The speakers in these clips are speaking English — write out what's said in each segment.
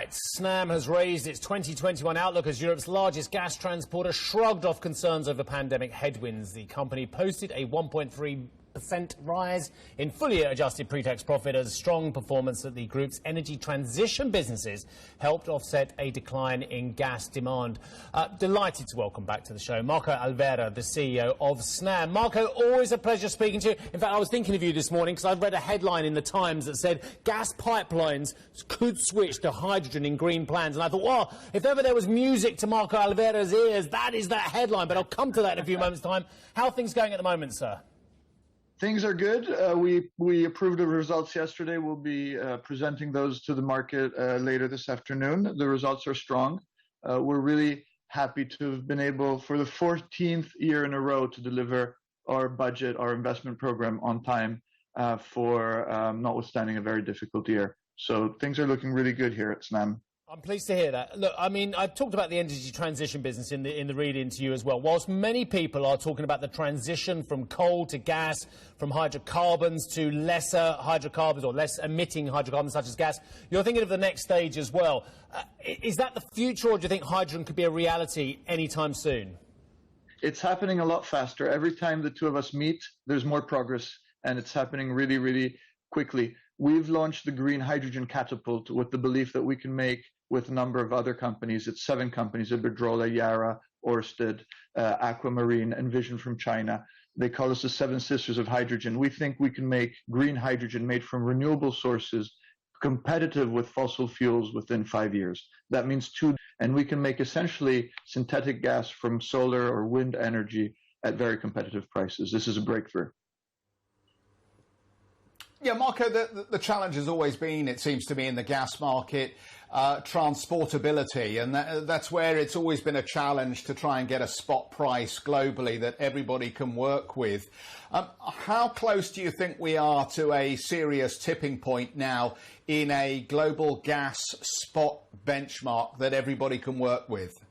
right, Snam has raised its 2021 outlook as Europe's largest gas transporter shrugged off concerns over pandemic headwinds. The company posted a 1.3% rise in fully adjusted pre-tax profit as strong performance at the group's energy transition businesses helped offset a decline in gas demand. Delighted to welcome back to the show Marco Alverà, the CEO of Snam. Marco, always a pleasure speaking to you. In fact, I was thinking of you this morning because I've read a headline in the Times that said gas pipelines could switch to hydrogen in green plans. And I thought, well, if ever there was music to Marco Alverà's ears, that is that headline. But I'll come to that in a few moments' time. How are things going at the moment, sir? Things are good. We approved the results yesterday. We'll be presenting those to the market later this afternoon. The results are strong. We're really happy to have been able, for the 14th year in a row, to deliver our budget, our investment program on time for notwithstanding a very difficult year. So things are looking really good here at Snam. I'm pleased to hear that. Look, I mean, I've talked about the energy transition business in the read-in to you as well. Whilst many people are talking about the transition from coal to gas, from hydrocarbons to lesser hydrocarbons or less emitting hydrocarbons such as gas, you're thinking of the next stage as well. Is that the future, or do you think hydrogen could be a reality anytime soon? It's happening a lot faster. Every time the two of us meet, there's more progress, and it's happening really, really quickly. We've launched the Green Hydrogen Catapult with the belief that we can make, with a number of other companies, it's 7 companies, Iberdrola, Yara, Ørsted, Aquamarine, and Vision from China. They call us the 7 Sisters of Hydrogen. We think we can make green hydrogen made from renewable sources competitive with fossil fuels within 5 years. That means and we can make essentially synthetic gas from solar or wind energy at very competitive prices. This is a breakthrough. Yeah, Marco, the challenge has always been, it seems to me, in the gas market, transportability. And that's where it's always been a challenge to try and get a spot price globally that everybody can work with. How close do you think we are to a serious tipping point now in a global gas spot benchmark that everybody can work with?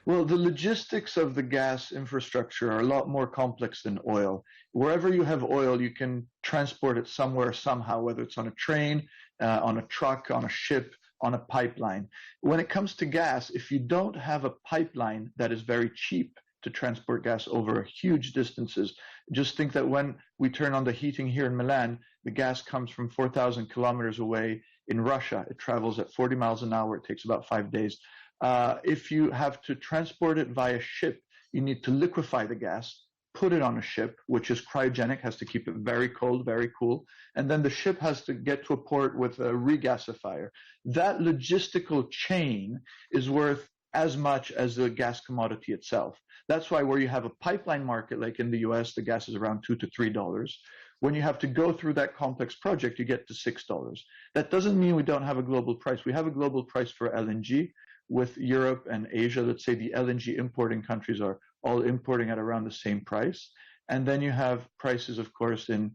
Well, the logistics of the gas infrastructure are a lot more complex than oil. Wherever you have oil, you can transport it somewhere, somehow, whether it's on a train, on a truck, on a ship, on a pipeline. When it comes to gas, if you don't have a pipeline that is very cheap to transport gas over huge distances, just think that when we turn on the heating here in Milan, the gas comes from 4,000 kilometers away in Russia. It travels at 40 miles an hour. It takes about 5 days. If you have to transport it via ship, you need to liquefy the gas, put it on a ship, which is cryogenic, has to keep it very cold, very cool, and then the ship has to get to a port with a regasifier. That logistical chain is worth as much as the gas commodity itself. That's why where you have a pipeline market, like in the US, the gas is around $2 to $3. When you have to go through that complex project, you get to $6. That doesn't mean we don't have a global price. We have a global price for LNG. With Europe and Asia, let's say the LNG importing countries are all importing at around the same price. And then you have prices, of course, in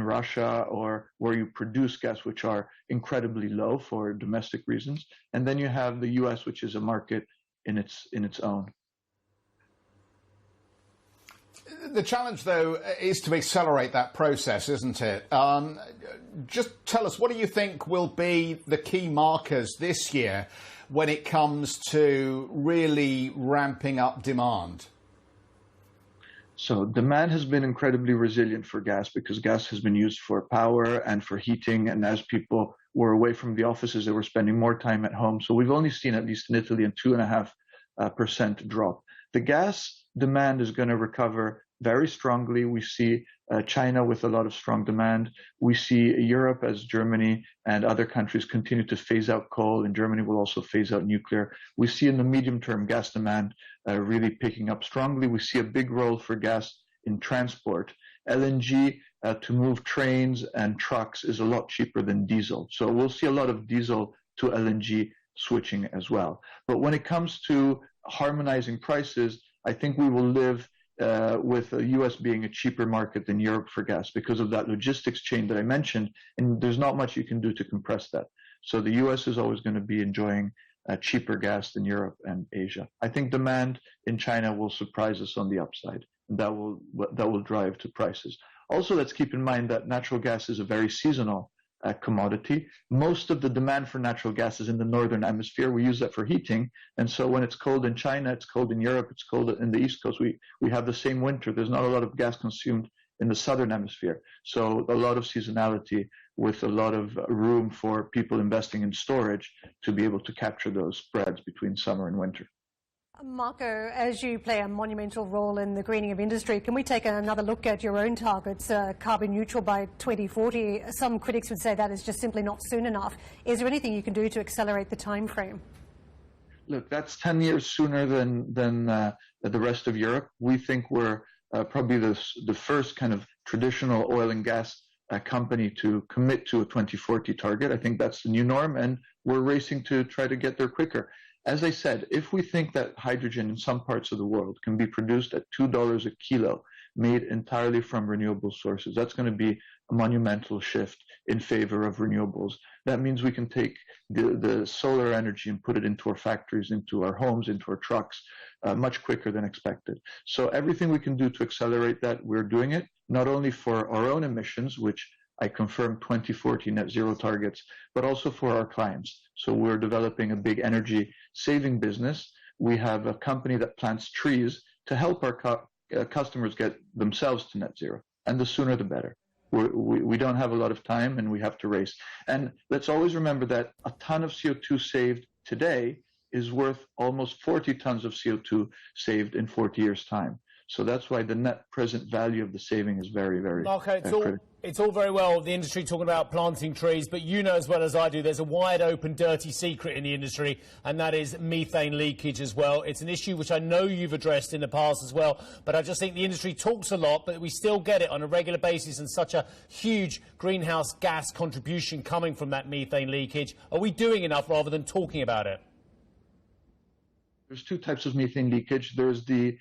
Russia or where you produce gas, which are incredibly low for domestic reasons. And then you have the US, which is a market in its own. The challenge, though, is to accelerate that process, isn't it? Just tell us, what do you think will be the key markers this year when it comes to really ramping up demand? So demand has been incredibly resilient for gas because gas has been used for power and for heating. And as people were away from the offices, they were spending more time at home. So we've only seen, at least in Italy, a 2.5% drop. The gas demand is going to recover very strongly. We see China with a lot of strong demand. We see Europe, as Germany and other countries continue to phase out coal, and Germany will also phase out nuclear. We see in the medium term gas demand really picking up strongly. We see a big role for gas in transport. LNG to move trains and trucks is a lot cheaper than diesel. So we'll see a lot of diesel to LNG switching as well. But when it comes to harmonizing prices, I think we will live with the US being a cheaper market than Europe for gas because of that logistics chain that I mentioned, and there's not much you can do to compress that. So the US is always going to be enjoying cheaper gas than Europe and Asia. I think demand in China will surprise us on the upside, and that will drive to prices. Also, let's keep in mind that natural gas is a very seasonal commodity. Most of the demand for natural gas is in the northern hemisphere. We use that for heating. And so when it's cold in China, it's cold in Europe, it's cold in the East Coast, we have the same winter. There's not a lot of gas consumed in the southern hemisphere. So a lot of seasonality with a lot of room for people investing in storage to be able to capture those spreads between summer and winter. Marco, as you play a monumental role in the greening of industry, can we take another look at your own targets, carbon neutral by 2040? Some critics would say that is just simply not soon enough. Is there anything you can do to accelerate the time frame? Look, that's 10 years sooner than the rest of Europe. We think we're probably the first kind of traditional oil and gas company to commit to a 2040 target. I think that's the new norm, and we're racing to try to get there quicker. As I said, if we think that hydrogen in some parts of the world can be produced at $2 a kilo, made entirely from renewable sources, that's going to be a monumental shift in favor of renewables. That means we can take the solar energy and put it into our factories, into our homes, into our trucks, much quicker than expected. So everything we can do to accelerate that, we're doing it, not only for our own emissions, which I confirmed 2040 net zero targets, but also for our clients. So we're developing a big energy saving business. We have a company that plants trees to help our customers get themselves to net zero. And the sooner the better. We don't have a lot of time and we have to race. And let's always remember that a ton of CO2 saved today is worth almost 40 tons of CO2 saved in 40 years' time. So that's why the net present value of the saving is very, very Marco, it's all very well, the industry talking about planting trees, but you know as well as I do, there's a wide open, dirty secret in the industry, and that is methane leakage as well. It's an issue which I know you've addressed in the past as well, but I just think the industry talks a lot, but we still get it on a regular basis and such a huge greenhouse gas contribution coming from that methane leakage. Are we doing enough rather than talking about it? There's two types of methane leakage. There's the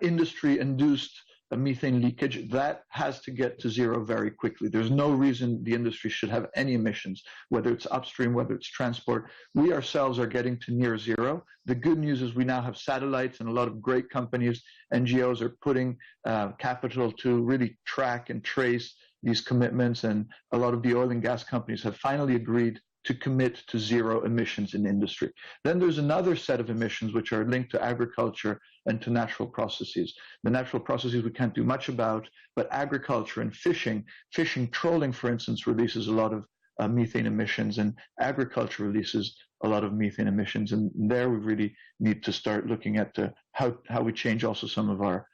industry-induced methane leakage. That has to get to zero very quickly. There's no reason the industry should have any emissions, whether it's upstream, whether it's transport. We ourselves are getting to near zero. The good news is we now have satellites, and a lot of great companies, NGOs, are putting capital to really track and trace these commitments, and a lot of the oil and gas companies have finally agreed to commit to zero emissions in industry. Then there's another set of emissions which are linked to agriculture and to natural processes. The natural processes we can't do much about, but agriculture and fishing, trolling, for instance, releases a lot of methane emissions, and agriculture releases a lot of methane emissions. And there we really need to start looking at how we change also some of our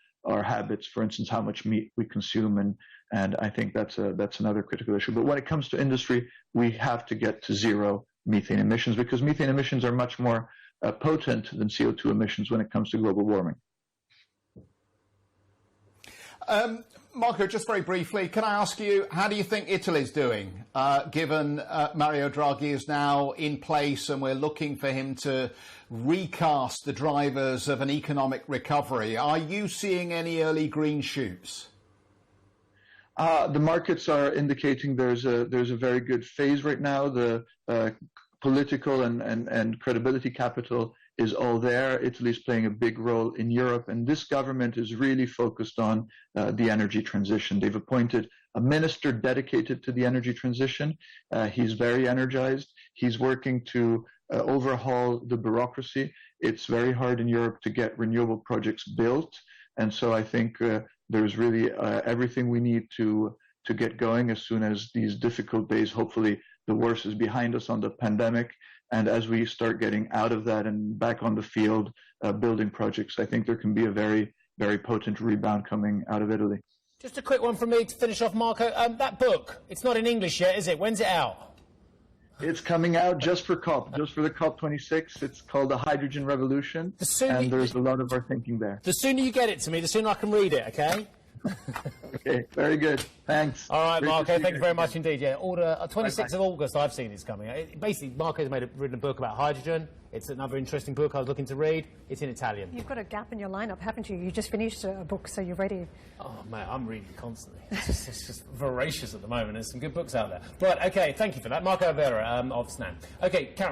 habits, for instance, how much meat we consume, and I think that's another critical issue. But when it comes to industry, we have to get to zero methane emissions, because methane emissions are much more potent than CO2 emissions when it comes to global warming. Marco, just very briefly, can I ask you, how do you think Italy's doing, given Mario Draghi is now in place and we're looking for him to recast the drivers of an economic recovery? Are you seeing any early green shoots? The markets are indicating there's a very good phase right now. The political and credibility capital is all there. Italy's playing a big role in Europe, and this government is really focused on the energy transition. They've appointed a minister dedicated to the energy transition. He's very energized. He's working to overhaul the bureaucracy. It's very hard in Europe to get renewable projects built, and so I think there's really everything we need to get going as soon as these difficult days, hopefully the worst is behind us on the pandemic. And as we start getting out of that and back on the field, building projects, I think there can be a very, very potent rebound coming out of Italy. Just a quick one from me to finish off, Marco. That book, it's not in English yet, is it? When's it out? It's coming out just for COP, just for the COP26. It's called The Hydrogen Revolution, and there's a lot of our thinking there. The sooner you get it to me, the sooner I can read it, okay? Okay, very good. Thanks. All right, Marco, thank you very much indeed. Yeah, 26th of August, I've seen it's coming. Basically, Marco's written a book about hydrogen. It's another interesting book I was looking to read. It's in Italian. You've got a gap in your lineup, haven't you? You just finished a book, so you're ready. Oh, mate, I'm reading constantly. It's just voracious at the moment. There's some good books out there. But, okay, thank you for that. Marco Alverà of Snam. Okay, Karen.